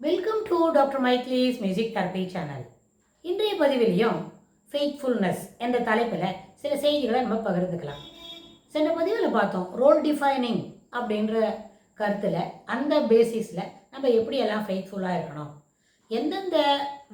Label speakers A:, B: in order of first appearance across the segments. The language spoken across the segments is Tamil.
A: Welcome to doctor Mykleese music therapy channel. இன்றைய பதிவிலையும் ஃபெய்த்ஃபுல்னஸ் என்ற தலைப்பில் சில செய்திகளை நம்ம பகிர்ந்துக்கலாம். சென்ற பதிவில் பார்த்தோம் ரோல் டிஃபைனிங் அப்படின்ற கருத்தில் அந்த பேசிஸில் நம்ம எப்படியெல்லாம் ஃபெய்த்ஃபுல்லாக இருக்கணும், எந்தெந்த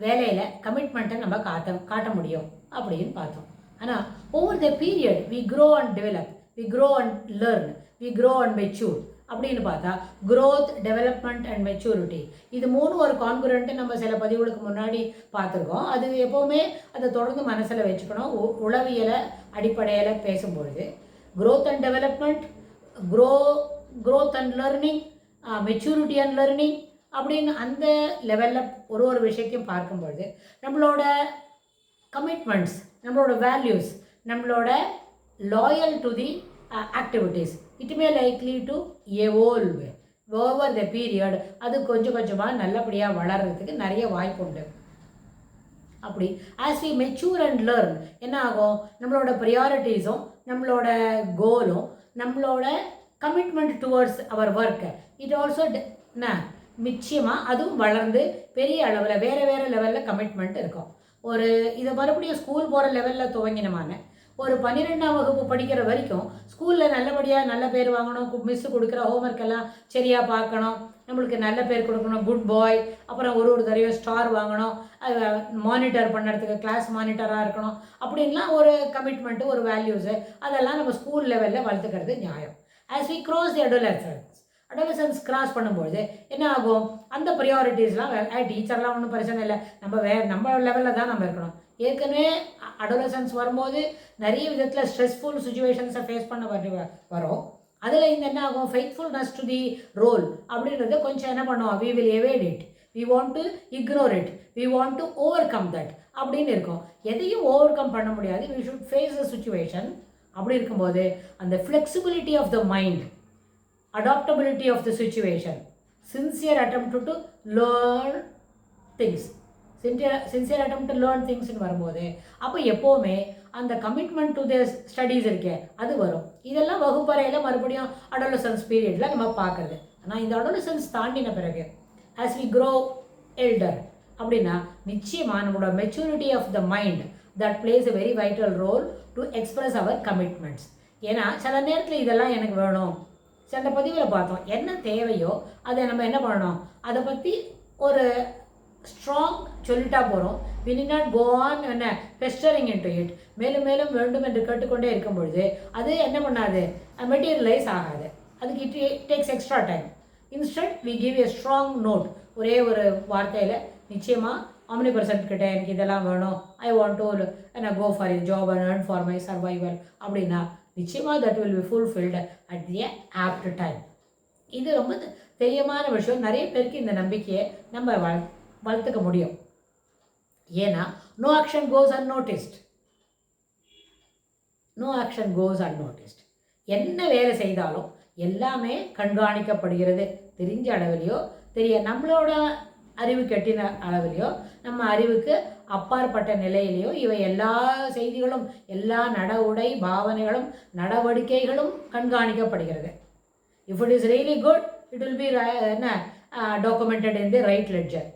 A: வேலையில் கமிட்மெண்ட்டை நம்ம காட்ட முடியும் அப்படின்னு பார்த்தோம். ஆனால் over the period we grow and develop, we grow and learn, we grow and mature அப்படின்னு பார்த்தா க்ரோத், டெவலப்மெண்ட் அண்ட் மெச்சூரிட்டி இது மூணு ஒரு கான்குரண்ட்டு நம்ம சில பதிவுகளுக்கு முன்னாடி பார்த்துருக்கோம். அது எப்போவுமே அதை தொடர்ந்து மனசில் வச்சுக்கணும். உளவியலை அடிப்படையில் பேசும்பொழுது growth and development, growth and learning, maturity and learning அப்படின்னு அந்த லெவலில் ஒரு விஷயத்தையும் பார்க்கும்பொழுது நம்மளோட கமிட்மெண்ட்ஸ், நம்மளோட வேல்யூஸ், நம்மளோட loyal to the activities, it may likely to evolve over the period. அது கொஞ்சம் கொஞ்சமாக நல்லபடியாக வளர்கிறதுக்கு நிறைய வாய்ப்பு உண்டு. அப்படி as we mature and learn என்ன ஆகும், நம்மளோட ப்ரியாரிட்டிஸும் நம்மளோட கோலும் நம்மளோட commitment towards our work it also நிச்சயமாக அதுவும் வளர்ந்து பெரிய அளவில் வேறு லெவலில் கமிட்மெண்ட் இருக்கும். இதை மறுபடியும் ஸ்கூல் போகிற லெவலில் துவங்கினமான ஒரு 12ஆம் வகுப்பு படிக்கிற வரைக்கும் ஸ்கூலில் நல்லபடியாக நல்ல பேர் வாங்கணும், மிஸ்ஸு கொடுக்குற ஹோம்ஒர்க் எல்லாம் சரியாக பார்க்கணும், நம்மளுக்கு நல்ல பேர் கொடுக்கணும், குட் பாய், அப்புறம் ஒரு தடவை ஸ்டார் வாங்கணும், மானிட்டர் பண்ணுறதுக்கு கிளாஸ் மானிட்டராக இருக்கணும் அப்படின்லாம் ஒரு கமிட்மெண்ட்டு, ஒரு வேல்யூஸு அதெல்லாம் நம்ம ஸ்கூல் லெவலில் வளர்த்துக்கிறது நியாயம். As we cross the adolescence cross பண்ணும்பொழுது என்ன ஆகும், அந்த ப்ரியாரிட்டிஸ்லாம் டீச்சர்லாம் ஒன்றும் பிரச்சனை இல்லை, நம்ம லெவலில் தான் நம்ம இருக்கணும். ஏற்கனவே அடோலசன்ஸ் வரும்போது நிறைய விதத்தில் ஸ்ட்ரெஸ்ஃபுல் சுச்சுவேஷன்ஸை ஃபேஸ் பண்ண வரும். அதில் இந்த என்ன ஆகும், ஃபெய்த்ஃபுல்னஸ் டு தி ரோல் அப்படின்றது கொஞ்சம் என்ன பண்ணுவோம், we will evade it, we want to ignore it, we want to overcome that அப்படின்னு இருக்கும். எதையும் ஓவர் கம் பண்ண முடியாது, we should face the situation. அப்படி இருக்கும்போது அந்த flexibility of the mind, adaptability of the situation, sincere attempt to learn things, sincere attempt to learn things வரும்போது அப்போ எப்போவுமே அந்த கமிட்மெண்ட் டு த ஸ்டடீஸ் இருக்கே அது வரும். இதெல்லாம் வகுப்பறையில் மறுபடியும் அடோலசன்ஸ் பீரியடில் நம்ம பார்க்குறது. ஆனால் இந்த அடோலசன்ஸ் தாண்டின பிறகு ஆஸ் வி க்ரோ எல்டர் அப்படின்னா நிச்சயமாக நம்மளோட maturity of the mind that plays a very vital role to express our commitments. ஏன்னா சில நேரத்தில் இதெல்லாம் எனக்கு வேணும், சென்ற பதிவில் பார்த்தோம் என்ன தேவையோ அதை நம்ம என்ன பண்ணணும், அதை பற்றி ஒரு ஸ்ட்ராங் சொல்லிட்டா போகிறோம். We need not go on என்ன பெஸ்டரிங் இன்டு இட், மேலும் மேலும் வேண்டும் என்று கேட்டுக்கொண்டே இருக்கும் பொழுது அது என்ன பண்ணாது, மெட்டீரியலைஸ் ஆகாது. அதுக்கு it takes extra time. Instant we give a strong note, ஒரே ஒரு வார்த்தையில் நிச்சயமாக omnipresent கிட்ட எனக்கு இதெல்லாம் வேணும், ஐ வாண்ட் டு என்ன go for a job and earn for my survival அப்படின்னா நிச்சயமாக that will be fulfilled at the apt time. இது ரொம்ப தெரியமான விஷயம். நிறைய பேருக்கு இந்த நம்பிக்கையை நம்ம வளர்த்துக்க முடியும். ஏன்னா நோ ஆக்ஷன் கோஸ் அன்நோட்டிஸ்ட், நோ ஆக்ஷன் கோஸ் அன்நோட்டிஸ்ட். என்ன வேலை செய்தாலும் எல்லாமே கண்காணிக்கப்படுகிறது. தெரிஞ்ச அளவிலையோ நம்மளோட அறிவு கெட்டின அளவிலையோ நம்ம அறிவுக்கு அப்பாற்பட்ட நிலையிலையோ இவை எல்லா செய்திகளும், எல்லா உடை பாவனைகளும் நடவடிக்கைகளும் கண்காணிக்கப்படுகிறது. If it is really good it will be documented in the right ledger.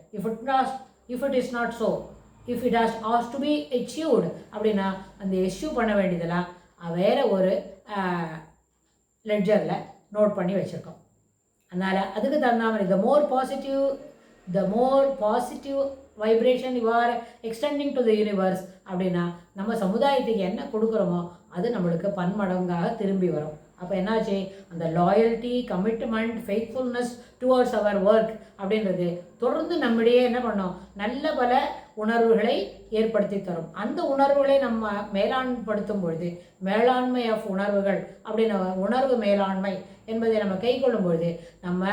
A: If it is not so, if it has to be achieved அப்படின்னா அந்த எஸ்யூ பண்ண வேண்டியதெல்லாம் வேறு ஒரு லெட்ஜரில் நோட் பண்ணி வச்சுருக்கோம். அதனால் அதுக்கு தகுந்த மாதிரி the more positive vibration you are extending to the universe அப்படின்னா நம்ம சமுதாயத்துக்கு என்ன கொடுக்குறோமோ அது நம்மளுக்கு பன்மடங்காக திரும்பி வரும். அப்போ என்னாச்சு, அந்த loyalty, commitment, faithfulness towards our work அப்படின்றது தொடர்ந்து நம்மிடையே என்ன பண்ணோம், நல்ல பல உணர்வுகளை ஏற்படுத்தி தரும். அந்த உணர்வுகளை நம்ம மேலாண்மைப்படுத்தும் பொழுது, மேலாண்மை ஆஃப் உணர்வுகள் அப்படின்னு உணர்வு மேலாண்மை என்பதை நம்ம கை கொள்ளும் பொழுது நம்ம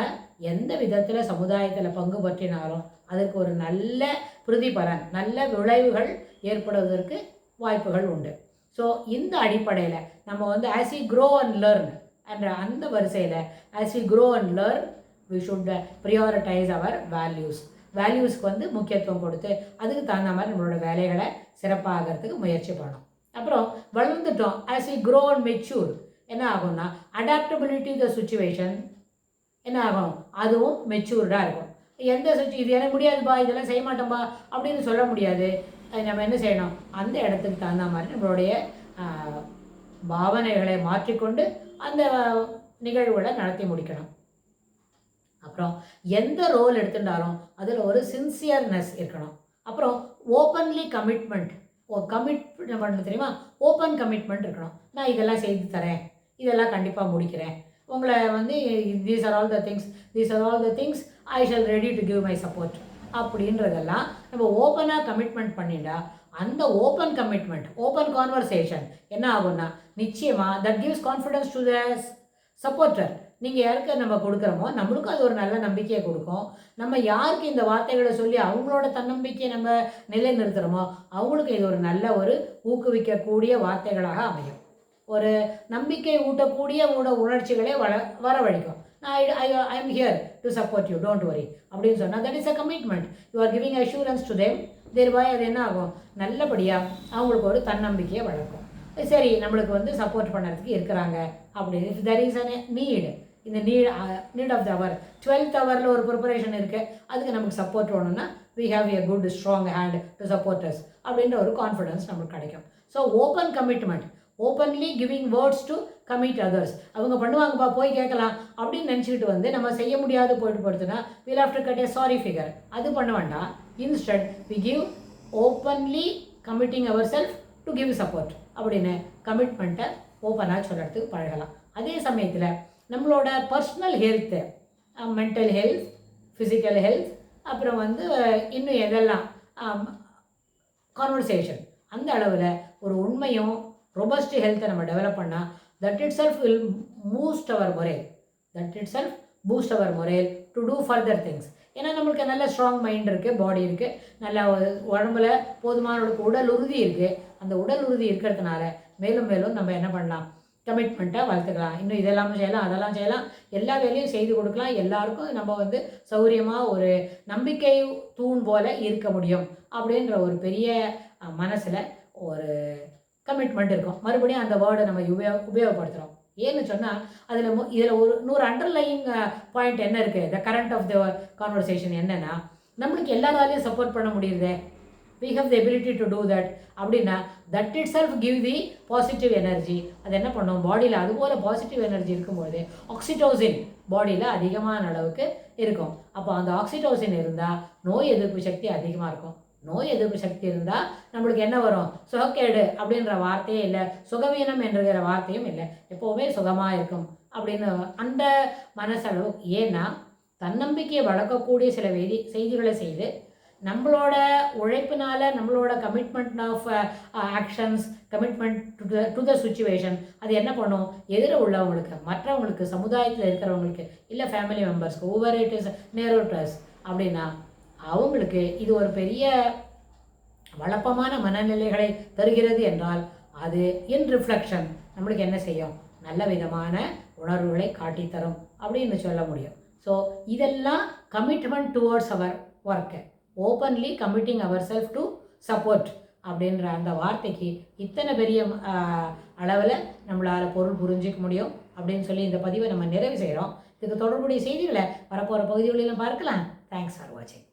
A: எந்த விதத்தில் சமுதாயத்தில் பங்கு பற்றினாலும் அதற்கு ஒரு நல்ல பிரதிபலன், நல்ல விளைவுகள் ஏற்படுவதற்கு வாய்ப்புகள் உண்டு. ஸோ இந்த அடிப்படையில் நம்ம as we grow and learn என்ற அந்த வரிசையில் as we grow and learn we should prioritise our வேல்யூஸ்க்கு முக்கியத்துவம் கொடுத்து அதுக்கு தகுந்த மாதிரி நம்மளோட வேலைகளை சிறப்பாகிறதுக்கு முயற்சி பண்ணணும். அப்புறம் வளர்ந்துட்டோம், as we grow and mature என்ன ஆகும்னா அடாப்டபிலிட்டி த சுச்சுவேஷன் என்ன ஆகும், அதுவும் மெச்சூர்டாக இருக்கும். எந்த இது எனக்கு முடியாதுப்பா, இதெல்லாம் செய்ய மாட்டோம்பா அப்படின்னு சொல்ல முடியாது. நம்ம என்ன செய்யணும், அந்த இடத்துக்கு தகுந்த மாதிரி நம்மளுடைய பாவனைகளை மாற்றிக்கொண்டு அந்த நிகழ்வுகளை நடத்தி முடிக்கணும். அப்புறம் எந்த ரோல் எடுத்துட்டாலும் அதில் ஒரு சின்சியர்னஸ் இருக்கணும். அப்புறம் ஓப்பன்லி கமிட்மெண்ட், கமிட்மெண்ட் தெரியுமா, ஓப்பன் கமிட்மெண்ட் இருக்கணும். நான் இதெல்லாம் செய்து தரேன், இதெல்லாம் கண்டிப்பாக முடிக்கிறேன், உங்களை வந்து these are all the things I shall ready to give my support அப்படின்றதெல்லாம் நம்ம ஓப்பனாக கமிட்மெண்ட் பண்ணிட்டா அந்த ஓப்பன் கமிட்மெண்ட், ஓப்பன் கான்வர்சேஷன் என்ன ஆகும்னா நிச்சயமாக that gives confidence to the supporter. நீங்கள் யாருக்கு நம்ம கொடுக்குறோமோ நம்மளுக்கும் அது ஒரு நல்ல நம்பிக்கையை கொடுக்கும். நம்ம யாருக்கு இந்த வார்த்தைகளை சொல்லி அவங்களோட தன்னம்பிக்கையை நம்ம நிலைநிறுத்துகிறோமோ அவங்களுக்கு இது ஒரு நல்ல ஒரு ஊக்குவிக்கக்கூடிய வார்த்தைகளாக அமையும். ஒரு நம்பிக்கை ஊட்டக்கூடிய உணர்ச்சிகளை வரவழைக்கும். I am here to support you, don't worry அப்படின்னு சொன்னால் that is a commitment. You are giving assurance to them. தேர்வாய் அது என்ன ஆகும், நல்லபடியாக அவங்களுக்கு ஒரு தன்னம்பிக்கையை வளர்க்கும். சரி, நம்மளுக்கு வந்து சப்போர்ட் பண்ணுறதுக்கு இருக்கிறாங்க அப்படின்னு. If there is a need, இந்த need of the our 12th ஹவரில் ஒரு ப்ரிப்பரேஷன் இருக்குது, அதுக்கு நமக்கு சப்போர்ட் வேணும்னா we have a good strong hand to support us அப்படின்ற ஒரு கான்ஃபிடன்ஸ் நமக்கு கிடைக்கும். So open commitment, openly giving words to commit others. அவங்க பண்ணுவாங்கப்பா போய் கேட்கலாம் அப்படின்னு நினச்சிக்கிட்டு வந்து நம்ம செய்ய முடியாது போயிட்டு படுத்துனா will have to cut a sorry figure. அது பண்ண வேண்டாம். Instant we give openly committing our self to give support அப்படின்னு கமிட்மெண்ட்டை ஓப்பனாக சொல்கிறதுக்கு பழகலாம். அதே சமயத்தில் நம்மளோட personal health, mental health, physical health, அப்புறம் வந்து இன்னும் எதெல்லாம் கான்வர்சேஷன், அந்த அளவில் ஒரு உண்மையும் ரொபஸ்ட் ஹெல்த்தை நம்ம டெவலப் பண்ணால் that it self will boost our morale to do further things. ஏன்னா நம்மளுக்கு நல்ல ஸ்ட்ராங் மைண்ட் இருக்குது, பாடி இருக்குது, நல்ல உடம்புல போதுமான உடல் உறுதி இருக்குது. அந்த உடல் உறுதி இருக்கிறதுனால மேலும் மேலும் நம்ம என்ன பண்ணலாம், கமிட்மெண்ட்டை வளர்த்துக்கலாம். இன்னும் இதெல்லாம் செய்யலாம், அதெல்லாம் செய்யலாம், எல்லா வேலையும் செய்து கொடுக்கலாம். எல்லாருக்கும் நம்ம வந்து சௌரியமாக ஒரு நம்பிக்கை தூண் போல் இருக்க முடியும் அப்படின்ற ஒரு பெரிய மனசில் ஒரு கமிட்மெண்ட் இருக்கும். மறுபடியும் அந்த வேர்டை நம்ம உபயோகப்படுத்துகிறோம். ஏன்னு சொன்னால் இதில் ஒரு இன்னொரு அண்டர்லைங் பாயிண்ட் என்ன இருக்குது, the current of the conversation என்னென்னா, நம்மளுக்கு எல்லாராலையும் சப்போர்ட் பண்ண முடியுது, we have the ability to do that அப்படின்னா that itself give the positive energy. அது என்ன பண்ணும், பாடியில் அதுபோல் பாசிட்டிவ் எனர்ஜி இருக்கும்போது ஆக்சிடோசின் பாடியில் அதிகமான அளவுக்கு இருக்கும். அப்போ அந்த ஆக்சிடோசின் இருந்தால் நோய் எதிர்ப்பு சக்தி அதிகமாக இருக்கும். நோய் எதிர்ப்பு சக்தி இருந்தால் நம்மளுக்கு என்ன வரும், சுகக்கேடு அப்படின்ற வார்த்தையே இல்லை, சுகவீனம் என்கிற வார்த்தையும் இல்லை, எப்போவுமே சுகமாக இருக்கும் அப்படின்னு அந்த மனசளவு. ஏன்னா தன்னம்பிக்கையை வளர்க்கக்கூடிய சில செய்திகளை செய்து நம்மளோட உழைப்பினால நம்மளோட commitment of actions, commitment to the situation, அது என்ன பண்ணும், எதிர உள்ளவங்களுக்கு, மற்றவங்களுக்கு, சமுதாயத்தில் இருக்கிறவங்களுக்கு, இல்லை ஃபேமிலி மெம்பர்ஸ்க்கு, ஓவர் இட் இஸ் நேரோட்டர்ஸ் அப்படின்னா அவங்களுக்கு இது ஒரு பெரிய வளப்பமான மனநிலைகளை தருகிறது என்றால் அது இன் ரிஃப்ளெக்ஷன் நம்மளுக்கு என்ன செய்யும், நல்ல விதமான உணர்வுகளை காட்டித்தரும் அப்படின்னு சொல்ல முடியும். ஸோ இதெல்லாம் commitment towards our work, openly committing our self to support அப்படின்ற அந்த வார்த்தைக்கு இத்தனை பெரிய அளவில் நம்மளால் பொருள் புரிஞ்சிக்க முடியும் அப்படின்னு சொல்லி இந்த பதிவை நம்ம நிறைவு செய்கிறோம். இதுக்கு தொடர்புடைய செய்திகளை வரப்போகிற பகுதிகளிலும் பார்க்கலாம். தேங்க்ஸ் ஃபார் வாட்சிங்.